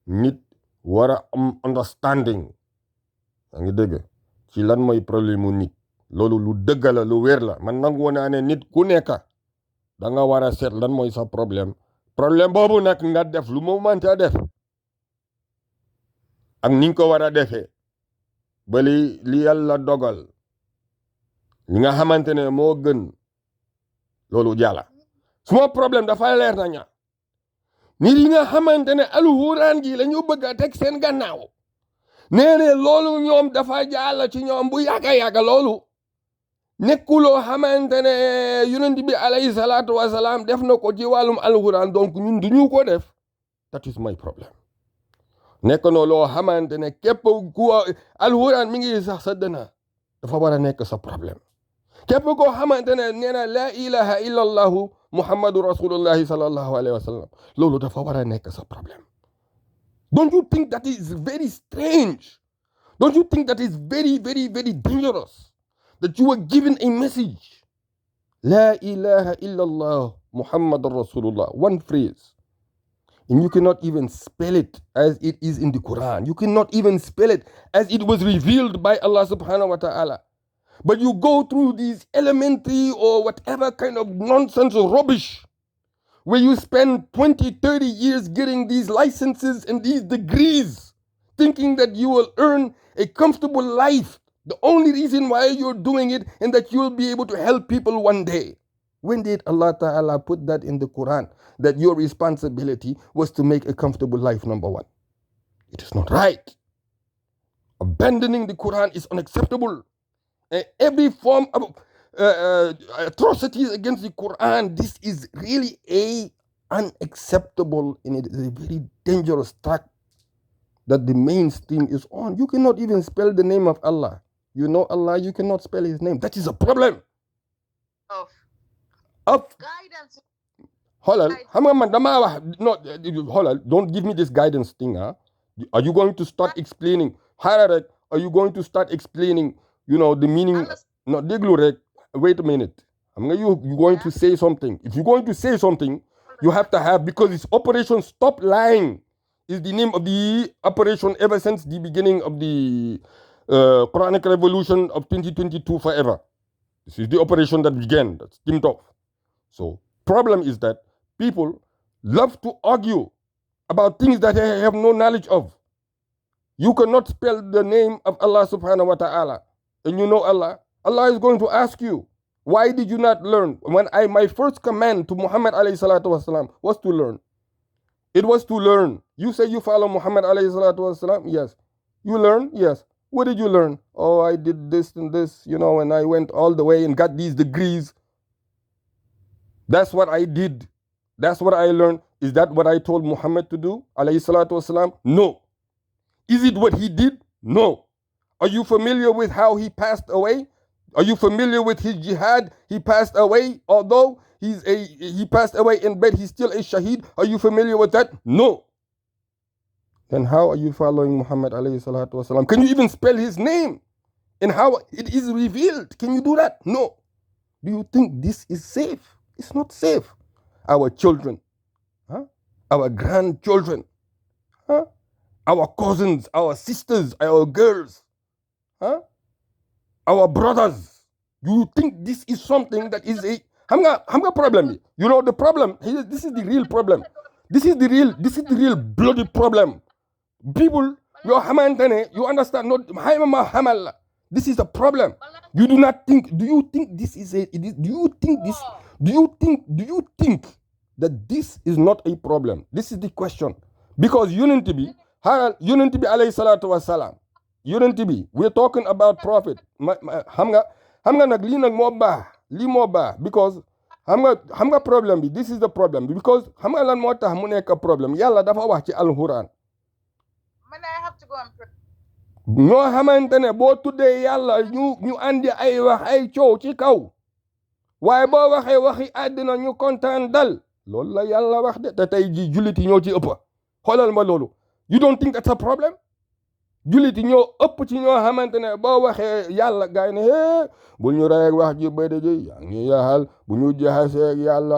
nit war a am understanding yaa ngi dégg ci lan mooy problème mu nit loolu lu dëgg la lu wér la man nangu naa ne nit ku nekk da nga war a seet lan mooy sa problème boobu nag nga def lu mu mënta def ak ni nga ko war a defee ba li yàlla dogal li nga xamante ne moo gën loolu jàlla suma problème dafa leer na ña nit yi nga xamante ne alxuraan gi la ñu bëgg a teg seen gannaaw nee ne loolu ñoom dafa jàll ci ñoom bu yàgga loolu nekkuloo xamante ne yonent bi alayhi salaatu wasalaam def na ko ci wàllum alxuraan donc ñun duñu ko def that is my problem nekk no loo xamante ne képp ku alxuraan mi ngi sax sa dëna dafa war a nekk sa problème képp koo xamante ne nee na laa ilaha illa allahu muhammadu rasulullahi sallallahu alayhi wa sallam loolu dafa war a nekk sa problème. Don't you think that is very strange? Don't you think that is very, very, very dangerous? That you are given a message. La ilaha illallah Muhammad Rasulullah. One phrase. And you cannot even spell it as it is in the Quran. You cannot even spell it as it was revealed by Allah subhanahu wa ta'ala. But you go through these elementary or whatever kind of nonsense or rubbish where you spend 20, 30 years getting these licenses and these degrees, thinking that you will earn a comfortable life. The only reason why you're doing it and that you'll be able to help people one day. When did Allah Ta'ala put that in the Quran? That your responsibility was to make a comfortable life, number one. It is not right. Abandoning the Quran is unacceptable. And every form of atrocities against the Quran, this is really unacceptable, and it is a very dangerous track that the mainstream is on. You cannot even spell the name of Allah. You know Allah, you cannot spell his name. That is a problem. Of guidance. Hold on, don't give me this guidance thing. Are you going to start explaining? Are you going to start explaining, the meaning? No, déglu rek. Wait a minute. You're going to say something. If you're going to say something, you have to have, because it's Operation Stop Lying is the name of the operation ever since the beginning of the Quranic Revolution of 2022 forever. This is the operation that began, that steamed off. So, problem is that people love to argue about things that they have no knowledge of. You cannot spell the name of Allah subhanahu wa ta'ala, and you know Allah. Allah is going to ask you, why did you not learn? My first command to Muhammad alayhi salatu wasalam was to learn. It was to learn. You say you follow Muhammad alayhi salatu wasalam? Yes. You learn? Yes. What did you learn? Oh, I did this and this, and I went all the way and got these degrees. That's what I did. That's what I learned. Is that what I told Muhammad to do? Alayhi salatu wasalam? No. Is it what he did? No. Are you familiar with how he passed away? Are you familiar with his jihad? He passed away, although he passed away in bed, he's still a shaheed. Are you familiar with that? No. Then how are you following Muhammad alayhi salatu wasalam? Can you even spell his name? And how it is revealed? Can you do that? No. Do you think this is safe? It's not safe. Our children, our grandchildren, our cousins, our sisters, our girls, our brothers. Do you think this is something that is a problem? The problem. This is the real problem. This is the real bloody problem. People, you understand? This is a problem. You do not think. Do you think this is a? Do you think this? Do you think that this is not a problem? This is the question. Because unity be alayhi salatu wasalam. Unity be. We're talking about prophet. Xam nga nag lii nag moo baax because xam nga problem bi. This is the problem because xam nga lan moo tax mu nekk problème yàlla dafa wax ci alxuraan. ñoo xamante ne boo tuddee yàlla ñu andi ay wax ay coow ci kaw waaye boo waxee waxi àddina ñu kontaan dal loolu la yàlla wax de te tey ji jullit yi ñoo ci ëpp xoolal ma loolu. You don't think that's a problem? jullit yi ñoo ëpp ci ñoo xamante ne boo waxee yàlla gaay ne bu ñu rey wax ji bëri ji yaa ngi yaxal bu ñu jaxasee yàlla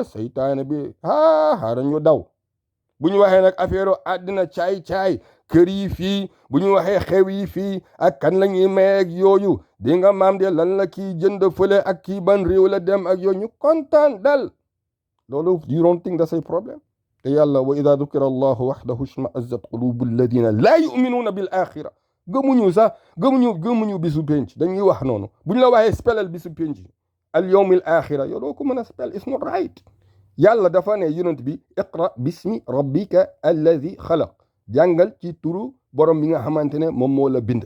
seytaane bi xaaral ñu daw bu ñu waxee nag affaire àddina caay kër yi fii bu ñu waxee xew yi fii ak kan la ñuy may ak yooyu di nga maam de lan la kii jënd fële ak kii ban réew la dem ak yooyu ñu kontaan dal loolu you don't think that's a problem te yàlla wa ida dukira allahu waxdahu shma'azzat qulubu alladina laa yuminuuna bil axira gëmuñu bisu penc dañuy wax noonu bu ñu la waxee spellal bisu penc al yawmil axira yow doo ko mën a spell it's not right yàlla dafa ne yonent bi iqra bismi rabbika alladi xalaq jàngal ci turu borom bi nga xamante ne moom moo la bind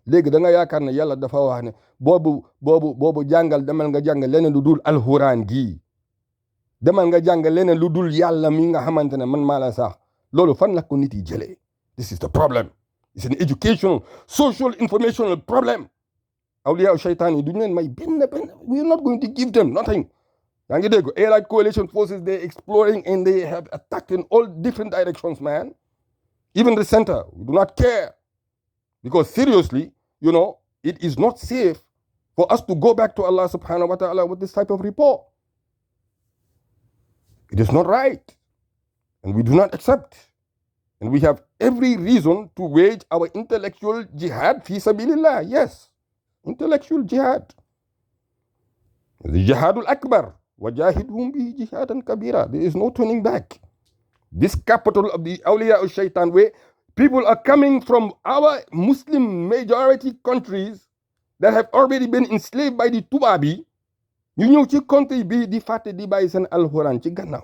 léegi da nga yaakaar ne yàlla dafa wax ne boobu jàngal demal nga jàngal leneen lu dul alxuraan gii demal nga jàngal leneen lu dul yàlla mi nga xamante ne man maa la sax loolu fan la ko nit yi jëlee this is the problem it's an educational social informational problem awliya shaytaan yi duñu leen may benn we are not going to give them nothing yaa ngi dégg Allied coalition forces they exploring and they have attacked in all different directions man even the center we do not care because seriously you know it is not safe for us to go back to Allah subhanahu wa ta'ala with this type of report it is not right and we do not accept and we have every reason to wage our intellectual jihad fi sabilillah yes intellectual jihad the jihadul akbar wajahidhum bihi jihadan kabira there is no turning back this capital of the awliya of shaitan where people are coming from our Muslim majority countries that have already been enslaved by the tubabi ñu ñëw ci country bi di fàtte di bàyyi seen alxuraan ci gannaaw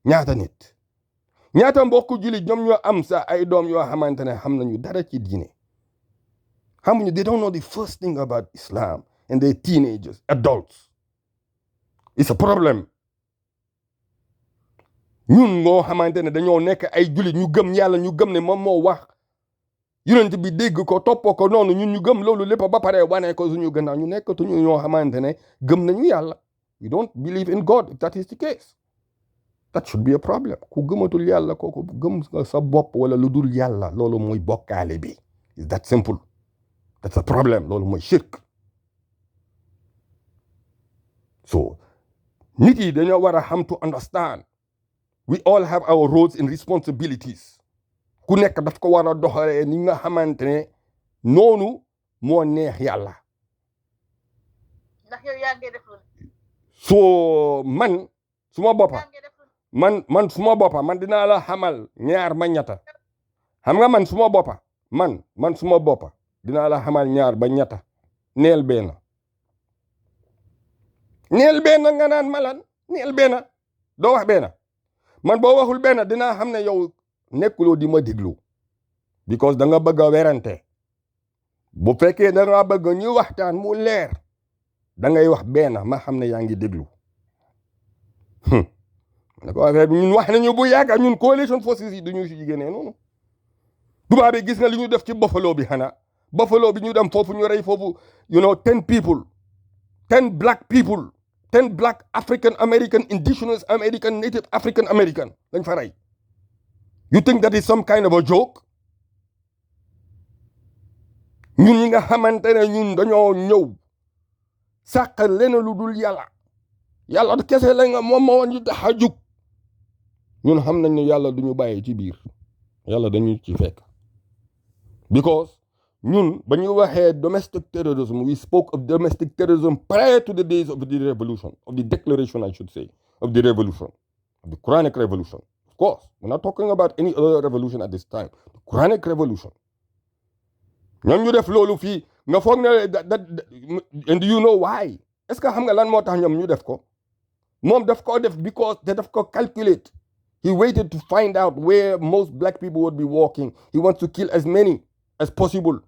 ñaata nit ñaata mbokk jullit ñoom ñoo am sa ay doom yoo xamante ne xam nañu dara ci diine xamuñu they don't know the first thing about Islam and they're teenagers adults it's a problem ñun ngoo xamante ne dañoo nekk ay jullit ñu gëm yàlla ñu gëm ne moom moo wax yonent bi dégg ko toppoo ko noonu ñun ñu gëm loolu lépp ba pare wane ko suñu gannaaw ñu nekkatuñu ñoo xamante ne gëm nañu yàlla we don't believe in God if that is the case that should be a problem ku gëmatul yàlla kooku gëm sa bopp wala lu dul yàlla loolu mooy bokkaale bi is that simple that's a problem loolu mooy shirk so nit yi dañoo war a xam to understand we all have our roles and responsibilities ku nekk daf ko war a doxalee ni nga xamante ne noonu moo neex yàlla ndax yow yaa ngi def so man suma boppa man suma boppa man dinaa la xamal ñaar ba ñetta xam nga man suma boppa man suma boppa dinaa la xamal ñaar ba ñetta neel benn nga naan malan neel benn doo wax benn man boo waxul benn dinaa xam ne yow nekkuloo di ma déglu because da nga bëgg a werante bu fekkee da nga bëgg ñu waxtaan mu leer da ngay wax benn ma xam ne yaa ngi déglu ne ko affaire bi ñun wax nañu bu yàgg ñun coalition forces yi duñu si jigéenee noonu tubaab bi gis nga li ñu def ci Buffalo bi xanaa Buffalo bi ñu dem foofu ñu rey foofu you know 10 people 10 black people 10 black African American indigenous American native African American lañ fa rey you think that is some kind of a joke ñun ñi nga xamante ne ñun dañoo ñëw sàq leen lu dul yàlla kese la nga moom moo ñu tax a jug ñun xam nañ ne yàlla duñu bàyyi ci biir yàlla dañu ci fekk because ñun ba ñu waxee domestic terrorism we spoke of domestic terrorism prior to the days of the revolution of the declaration I should say of the revolution of the Quranic revolution of course we're not talking about any other revolution at this time the Quranic revolution ñoom ñu def loolu fii nga foog ne and do you know why est-ce que xam nga lan moo tax ñoom ñu def ko moom daf ko def because te daf ko calculate he waited to find out where most black people would be walking he wants to kill as many as possible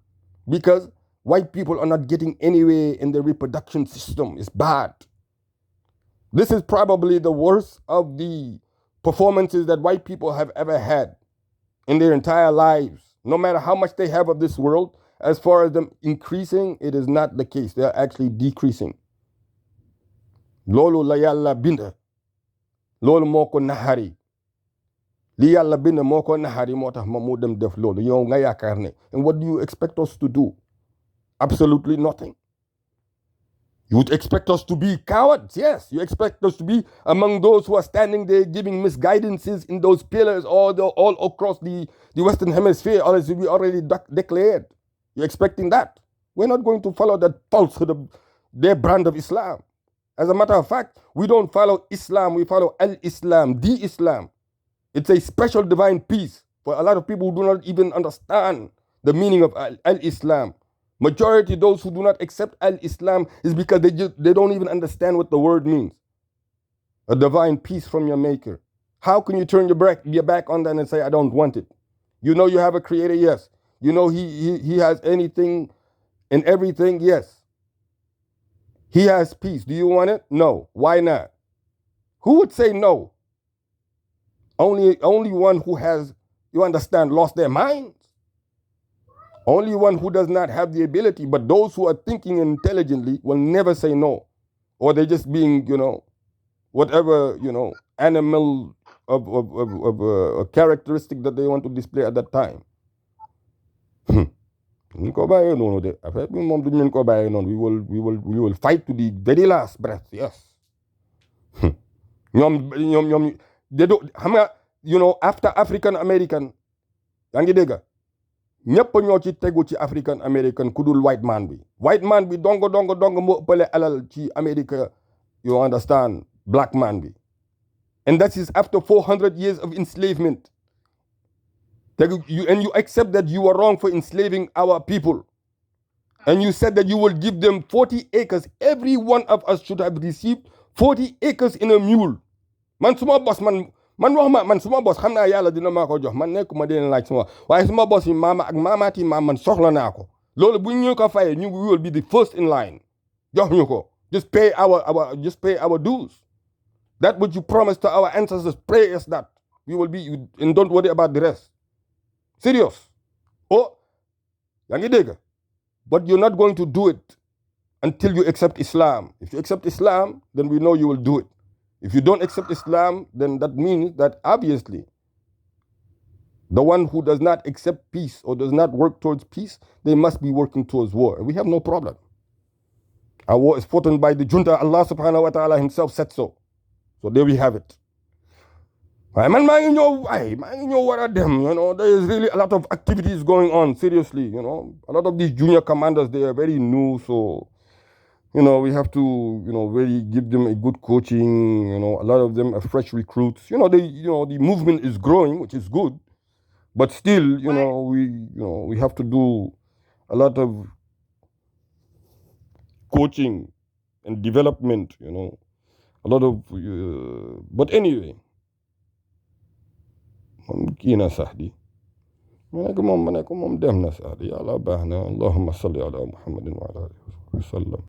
because white people are not getting anywhere in the reproduction system it's bad this is probably the worst of the performances that white people have ever had in their entire lives no matter how much they have of this world as far as them increasing it is not the case they are actually decreasing loolu la yàlla bind loolu moo ko naxari li yàlla bind moo ko naxari moo tax mu dem def loolu yow nga yaakaar ne and what do you expect us to do absolutely nothing You would expect us to be cowards, yes. You expect us to be among those who are standing there giving misguidances in those pillars all across the Western Hemisphere, or as we already declared. You're expecting that. We're not going to follow that falsehood of their brand of Islam. As a matter of fact, we don't follow Islam, we follow Al-Islam, the Islam. It's a special divine peace for a lot of people who do not even understand the meaning of Al-Islam. Majority of those who do not accept Al-Islam is because they don't even understand what the word means. A divine peace from your maker. How can you turn your back on that and say, I don't want it? You know you have a creator, yes. You know he has anything and everything, yes. He has peace. Do you want it? No. Why not? Who would say no? Only one who has, you understand, lost their minds. Only one who does not have the ability, but those who are thinking intelligently will never say no. Or they're just being, whatever, animal of a characteristic that they want to display at that time. We will fight to the very last breath, yes. They don't, after African American, yaa ngi dégg ñëpp ñoo ci tegu ci African American ku dul white man bi dongo moo ëppale alal ci America, you understand, black man bi. And that is after 400 years of enslavement. And you accept that you were wrong for enslaving our people. And you said that you will give them 40 acres. Every one of us should have received 40 acres in a mule. Man suma boss man suma boss xam naa yàlla dina maa ko jox man nekkuma dina laaj suma waaye suma boss yi maama ak maamaati maam man soxla naa ko loolu bu ñu ko fayee we will be the first in line jox ñu ko just pay our dues. That which you promised to our ancestors, pray us that we will be, and don't worry about the rest. Serious. Oh, yaa ngi dégg, but you're not going to do it until you accept Islam. If you accept Islam, then we know you will do it. If you don't accept Islam, then that means that obviously the one who does not accept peace or does not work towards peace, they must be working towards war. And we have no problem. Our war is fought by the junta. Allah subhanahu wa ta'ala himself said so. So there we have it. Man, there is really a lot of activities going on, seriously, A lot of these junior commanders, they are very new, so, we have to, really give them a good coaching, a lot of them are fresh recruits. The movement is growing, which is good, but still, we have to do a lot of coaching and development, a lot of, but anyway, kii na sax di ma ne ko moom dem na sax di yàlla baax na allahumma salli ala muhammadin wa ala alihi wa sallam